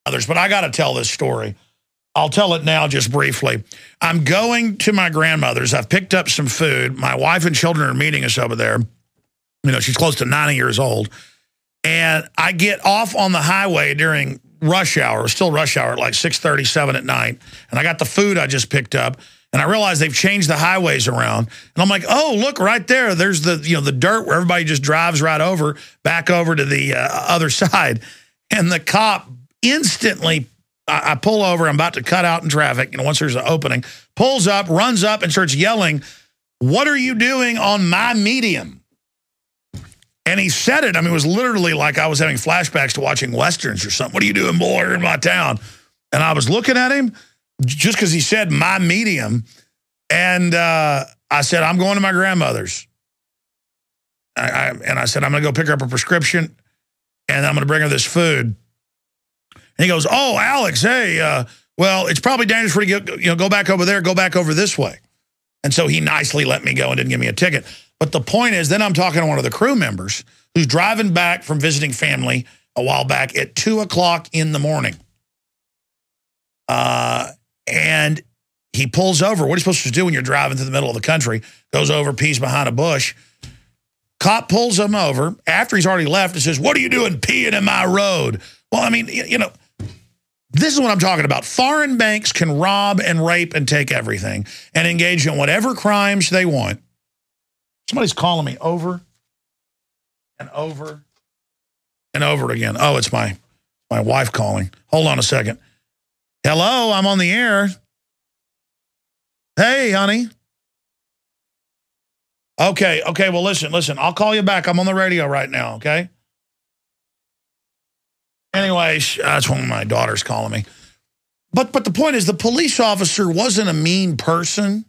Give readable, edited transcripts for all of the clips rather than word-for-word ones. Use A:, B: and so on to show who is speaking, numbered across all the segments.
A: others, but I got to tell this story. I'll tell it now just briefly. I'm going to my grandmother's. I've picked up some food. My wife and children are meeting us over there. You know, she's close to 90 years old. And I get off on the highway during rush hour, still rush hour, at like 6:37 at night. And I got the food I just picked up. And I realized they've changed the highways around. And I'm like, oh, look, right there. There's the, you know, the dirt where everybody just drives right over, back over to the other side. And the cop instantly, I pull over, I'm about to cut out in traffic, you know, once there's an opening, pulls up, runs up, and starts yelling, "What are you doing on my medium?" And he said it, I mean, it was literally like I was having flashbacks to watching Westerns or something. "What are you doing, boy? You're in my town." And I was looking at him just because he said my medium. And I said, "I'm going to my grandmother's." And I said, "I'm going to go pick her up a prescription, and I'm going to bring her this food." And he goes, "Oh, Alex, hey, well, it's probably dangerous for you to go back over there, go back over this way." And so he nicely let me go and didn't give me a ticket. But the point is, then I'm talking to one of the crew members who's driving back from visiting family a while back at 2 o'clock in the morning. And he pulls over. What are you supposed to do when you're driving through the middle of the country? Goes over, pees behind a bush. Cop pulls him over after he's already left and says, "What are you doing peeing in my road?" Well, I mean, you know, this is what I'm talking about. Foreign banks can rob and rape and take everything and engage in whatever crimes they want. Somebody's calling me over and over and over again. Oh, it's my wife calling. Hold on a second. Hello, I'm on the air. Hey, honey. Okay, well, listen. I'll call you back. I'm on the radio right now, okay? Anyways, that's one of my daughters calling me. But the point is, the police officer wasn't a mean person.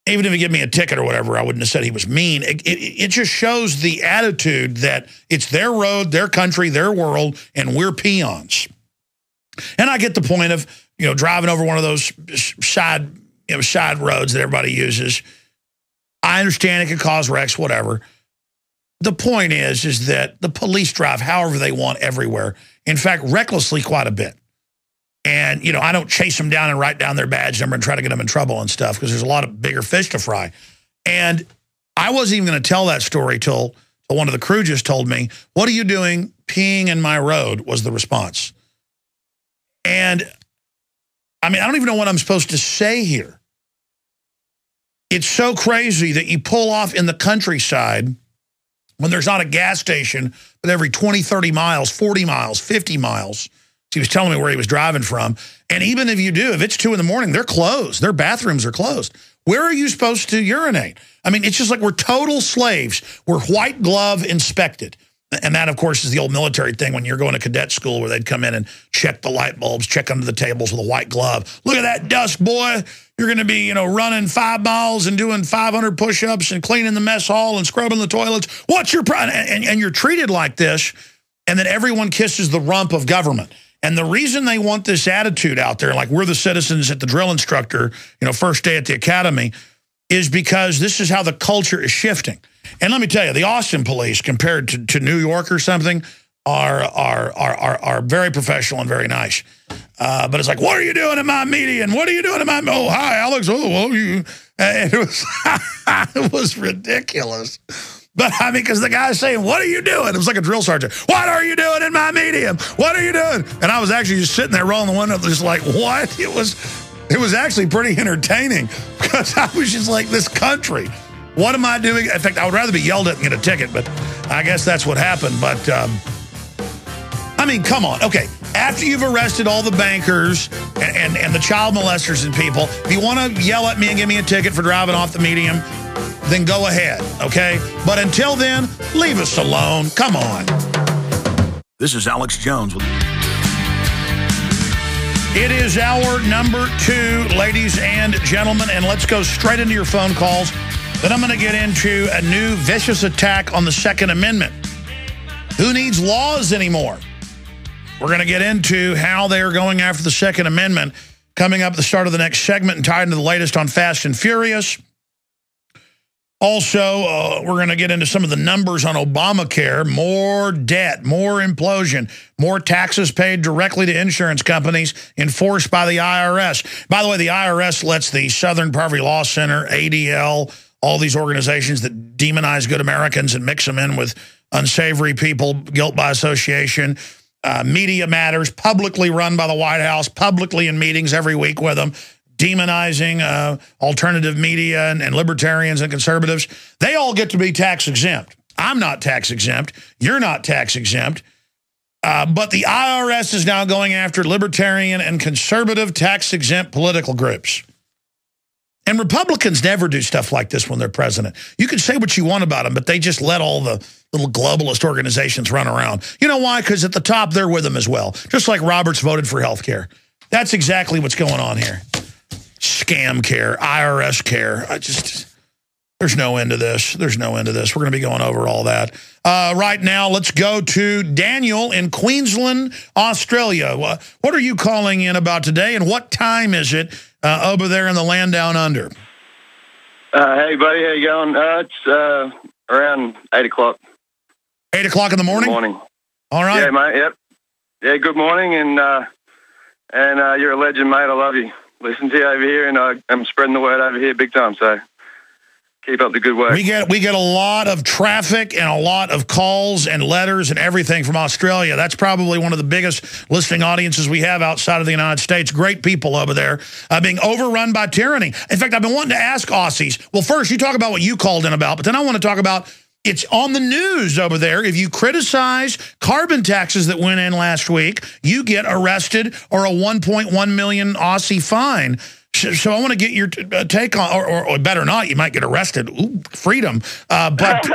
A: Even if he gave me a ticket or whatever, I wouldn't have said he was mean. It just shows the attitude that it's their road, their country, their world, and we're peons. And I get the point of, you know, driving over one of those side roads that everybody uses. I understand it could cause wrecks, whatever. The point is that the police drive however they want everywhere. In fact, recklessly quite a bit. And, you know, I don't chase them down and write down their badge number and try to get them in trouble and stuff because there's a lot of bigger fish to fry. And I wasn't even going to tell that story till one of the crew just told me, "What are you doing peeing in my road?" was the response. And, I mean, I don't even know what I'm supposed to say here. It's so crazy that you pull off in the countryside when there's not a gas station, but every 20, 30 miles, 40 miles, 50 miles. He was telling me where he was driving from. And even if you do, if it's 2 in the morning, they're closed. Their bathrooms are closed. Where are you supposed to urinate? I mean, it's just like we're total slaves. We're white glove inspected. And that, of course, is the old military thing when you're going to cadet school where they'd come in and check the light bulbs, check under the tables with a white glove. "Look at that dust, boy. You're going to be, you know, running 5 miles and doing 500 push-ups and cleaning the mess hall and scrubbing the toilets. What's your problem?" And you're treated like this, and then everyone kisses the rump of government. And the reason they want this attitude out there, like we're the citizens at the drill instructor, you know, first day at the academy, is because this is how the culture is shifting. And let me tell you, the Austin police, compared to New York or something, are very professional and very nice. But it's like, "What are you doing in my median? What are you doing in my..." "Oh, hi, Alex. Oh, well, you..." And it was, it was ridiculous. But, I mean, because the guy's saying, "What are you doing?" It was like a drill sergeant. "What are you doing in my medium? What are you doing?" And I was actually just sitting there rolling the window, just like, what? It was actually pretty entertaining because I was just like, this country, what am I doing? In fact, I would rather be yelled at and get a ticket, but I guess that's what happened. But, I mean, come on. Okay, after you've arrested all the bankers and the child molesters and people, if you want to yell at me and give me a ticket for driving off the medium, then go ahead, okay? But until then, leave us alone. Come on. This is Alex Jones. It is hour number 2, ladies and gentlemen, and let's go straight into your phone calls. Then I'm going to get into a new vicious attack on the Second Amendment. Who needs laws anymore? We're going to get into how they are going after the Second Amendment coming up at the start of the next segment and tied into the latest on Fast and Furious. Also, we're going to get into some of the numbers on Obamacare. More debt, more implosion, more taxes paid directly to insurance companies enforced by the IRS. By the way, the IRS lets the Southern Poverty Law Center, ADL, all these organizations that demonize good Americans and mix them in with unsavory people, guilt by association. Media Matters, publicly run by the White House, publicly in meetings every week with them, demonizing alternative media and libertarians and conservatives. They all get to be tax exempt. I'm not tax exempt. You're not tax exempt. But the IRS is now going after libertarian and conservative tax exempt political groups. And Republicans never do stuff like this when they're president. You can say what you want about them, but they just let all the little globalist organizations run around. You know why? Because at the top, they're with them as well. Just like Roberts voted for health care. That's exactly what's going on here. Scam care, IRS care. There's no end to this. There's no end to this. We're going to be going over all that. Right now, let's go to Daniel in Queensland, Australia. What are you calling in about today, and what time is it over there in the land down under?
B: Hey, buddy. How you going? It's around 8 o'clock.
A: 8 o'clock in the morning?
B: Good morning.
A: All right.
B: Yeah, mate. Yep. Yeah, good morning, and you're a legend, mate. I love you. Listen to you over here, and I'm spreading the word over here big time, so keep up the good work.
A: We get a lot of traffic and a lot of calls and letters and everything from Australia. That's probably one of the biggest listening audiences we have outside of the United States. Great people over there being overrun by tyranny. In fact, I've been wanting to ask Aussies. Well, first, you talk about what you called in about, but then I want to talk about it's on the news over there. If you criticize carbon taxes that went in last week, you get arrested or a 1.1 million Aussie fine. So I want to get your take on, or better not, you might get arrested. Ooh, freedom. But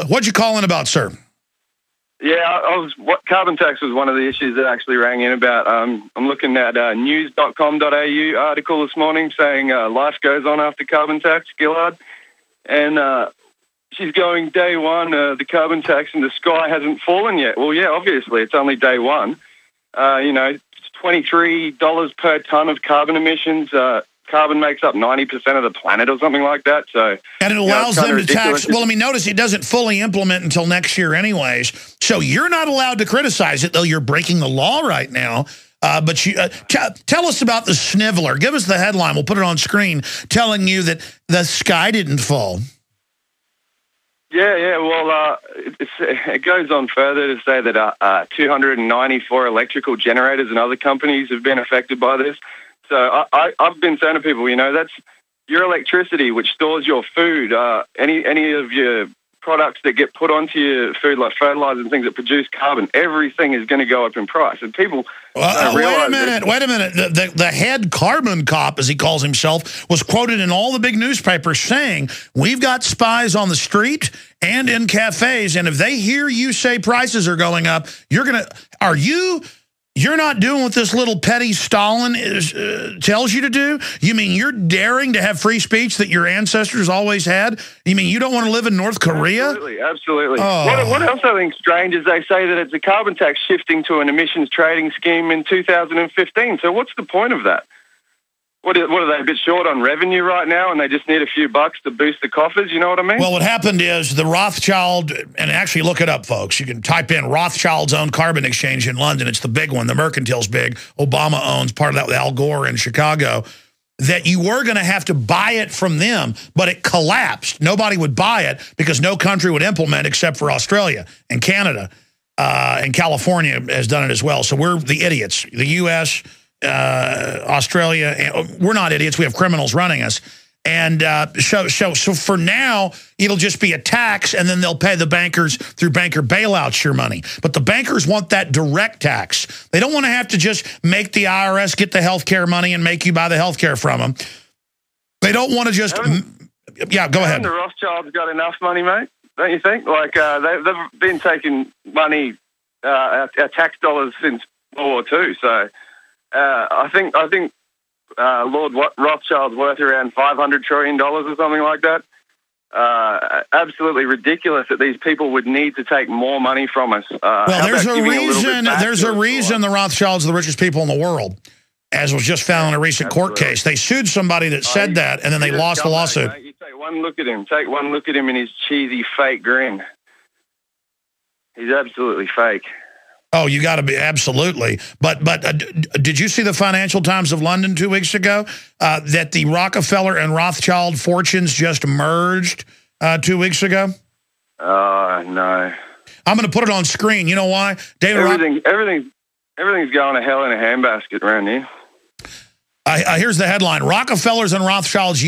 A: what'd you call in about, sir?
B: Yeah, carbon tax was one of the issues that I actually rang in about. I'm looking at news.com.au article this morning saying life goes on after carbon tax, Gillard. And she's going, day one, the carbon tax in the sky hasn't fallen yet. Well, yeah, obviously, it's only day one. $23 per ton of carbon emissions. Carbon makes up 90% of the planet or something like that. So,
A: and it allows them to tax. Well, I mean, notice it doesn't fully implement until next year anyways. So you're not allowed to criticize it, though you're breaking the law right now. But you tell us about the sniveler. Give us the headline. We'll put it on screen telling you that the sky didn't fall.
B: Yeah. Well, it goes on further to say that 294 electrical generators and other companies have been affected by this. So I've been saying to people, that's your electricity, which stores your food, any of your products that get put onto your food, like fertilizer and things that produce carbon, everything is going to go up in price. And people don't realize
A: Wait a minute. The head carbon cop, as he calls himself, was quoted in all the big newspapers saying, we've got spies on the street and in cafes, and if they hear you say prices are going up, you're not doing what this little petty Stalin tells you to do? You mean you're daring to have free speech that your ancestors always had? You mean you don't want to live in North Korea?
B: Absolutely.
A: Oh.
B: What else I think strange is they say that it's a carbon tax shifting to an emissions trading scheme in 2015. So what's the point of that? What are they a bit short on revenue right now, and they just need a few bucks to boost the coffers? You know what I mean?
A: Well, what happened is the Rothschild, and actually look it up, folks. You can type in Rothschild's own carbon exchange in London. It's the big one. The Mercantile's big. Obama owns part of that with Al Gore in Chicago. That you were going to have to buy it from them, but it collapsed. Nobody would buy it because no country would implement except for Australia and Canada. And California has done it as well. So we're the idiots. The U.S., Australia, we're not idiots. We have criminals running us. And so for now, it'll just be a tax, and then they'll pay the bankers through banker bailouts your money. But the bankers want that direct tax. They don't want to have to just make the IRS get the health care money and make you buy the health care from them. They don't want to just... Yeah, go ahead.
B: The Rothschilds got enough money, mate, don't you think? Like, they've been taking money, our tax dollars since World War II, so... I think Lord Rothschild's worth around $500 trillion or something like that. Absolutely ridiculous that these people would need to take more money from us.
A: Well, there's a reason the Rothschilds are the richest people in the world, as was just found in a recent court case. They sued somebody that said that, and then they lost the lawsuit.
B: You say one look at him. Take one look at him and his cheesy fake grin. He's absolutely fake.
A: Oh, you got to be, absolutely. But did you see the Financial Times of London 2 weeks ago that the Rockefeller and Rothschild fortunes just merged 2 weeks ago?
B: No.
A: I'm going to put it on screen. You know why?
B: Everything's going to hell in a handbasket around here.
A: Here's the headline. Rockefellers and Rothschilds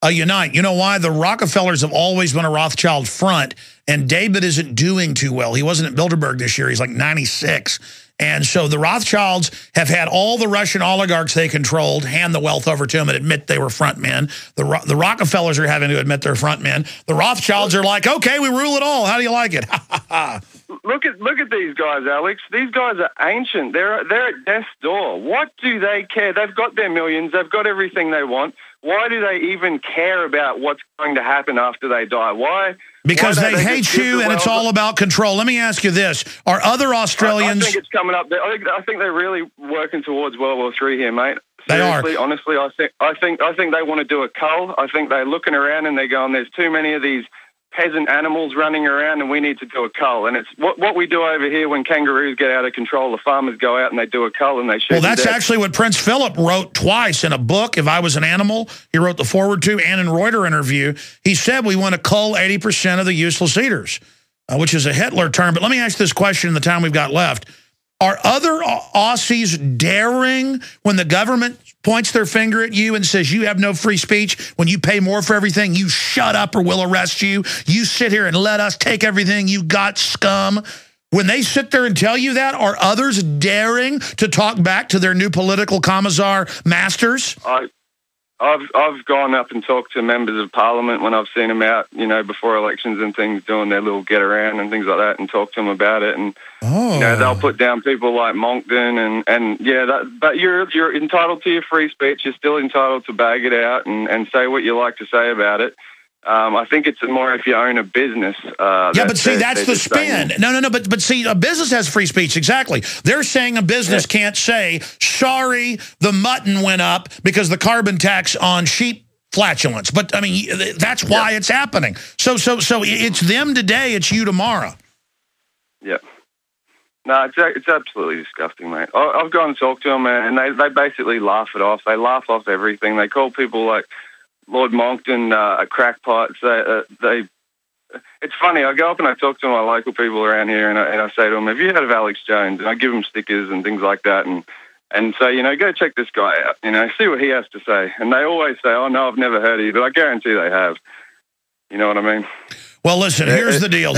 A: unite. You know why? The Rockefellers have always been a Rothschild front, and David isn't doing too well. He wasn't at Bilderberg this year. He's like 96. And so the Rothschilds have had all the Russian oligarchs they controlled hand the wealth over to them and admit they were front men. The Rockefellers are having to admit they're front men. The Rothschilds are like, okay, we rule it all. How do you like it?
B: Look at these guys, Alex. These guys are ancient. They're at death's door. What do they care? They've got their millions. They've got everything they want. Why do they even care about what's going to happen after they die? Why?
A: Because they hate you, and it's all about control. Let me ask you this. Are other Australians...
B: I think it's coming up. I think they're really working towards World War III here, mate. Seriously,
A: they are.
B: Honestly, I think they want to do a cull. I think they're looking around and they're going, there's too many of these peasant animals running around and we need to do a cull. And it's what we do over here when kangaroos get out of control. The farmers go out and they do a cull and they shoot. Well,
A: that's actually what Prince Philip wrote twice in a book, If I Was an Animal. He wrote the foreword to, and in Reuters interview, he said we want to cull 80% of the useless eaters, which is a Hitler term. But let me ask this question in the time we've got left. Are other Aussies daring when the government points their finger at you and says you have no free speech, when you pay more for everything, you shut up or we'll arrest you, you sit here and let us take everything, you got scum? When they sit there and tell you that, are others daring to talk back to their new political commissar masters?
B: I've gone up and talked to members of parliament when I've seen them out, before elections and things, doing their little get around and things like that, and talk to them about it. And they'll put down people like Moncton but you're entitled to your free speech. You're still entitled to bag it out and say what you like to say about it. I think it's more if you own a business.
A: But see, that's the spin. No. But see, a business has free speech. Exactly. They're saying a business can't say, sorry, the mutton went up because the carbon tax on sheep flatulence. But, I mean, that's why it's happening. So it's them today, it's you tomorrow.
B: Yeah. No, it's absolutely disgusting, mate. I've gone and talked to them, and they basically laugh it off. They laugh off everything. They call people like Lord Moncton a crackpot. It's funny. I go up and I talk to my local people around here, and I say to them, "Have you heard of Alex Jones?" And I give them stickers and things like that, and say, go check this guy out. See what he has to say. And they always say, "Oh no, I've never heard of you," but I guarantee they have. You know what I mean?
A: Well, listen. Here's the deal.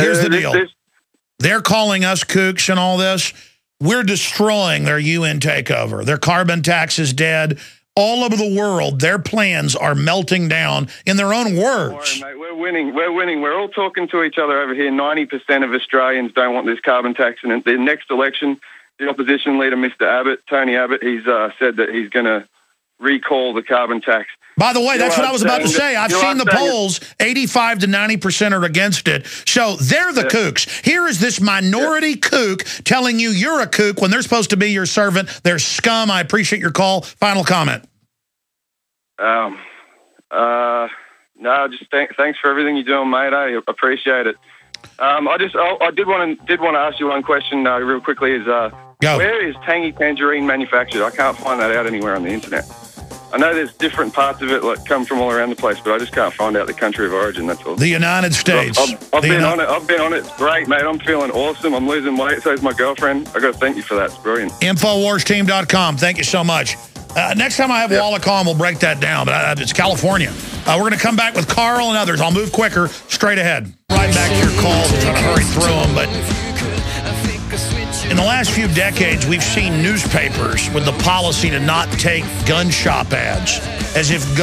A: They're calling us kooks and all this. We're destroying their UN takeover. Their carbon tax is dead. All over the world, their plans are melting down in their own words.
B: Mate, we're winning. We're all talking to each other over here. 90% of Australians don't want this carbon tax. And in the next election, the opposition leader, Mr. Abbott, Tony Abbott, he's said that he's going to recall the carbon tax.
A: By the way, that's what I was about to say. I've seen the polls. 85 to 90% are against it. So they're the kooks. Here is this minority kook telling you you're a kook when they're supposed to be your servant. They're scum. I appreciate your call. Final comment.
B: No, just thanks for everything you're doing, mate. I appreciate it. I did want to ask you one question real quickly. Where is tangy tangerine manufactured? I can't find that out anywhere on the internet. I know there's different parts of it that come from all around the place, but I just can't find out the country of origin, that's all.
A: The United States.
B: I've been on it. It's great, mate. I'm feeling awesome. I'm losing weight. So is my girlfriend. I got to thank you for that. It's brilliant.
A: Infowarsteam.com. Thank you so much. Next time I have Wallach on, we'll break that down. But it's California. We're going to come back with Carl and others. I'll move quicker, straight ahead. Right back to your calls. I'm trying to hurry through them, but in the last few decades, we've seen newspapers with the policy to not take gun shop ads, as if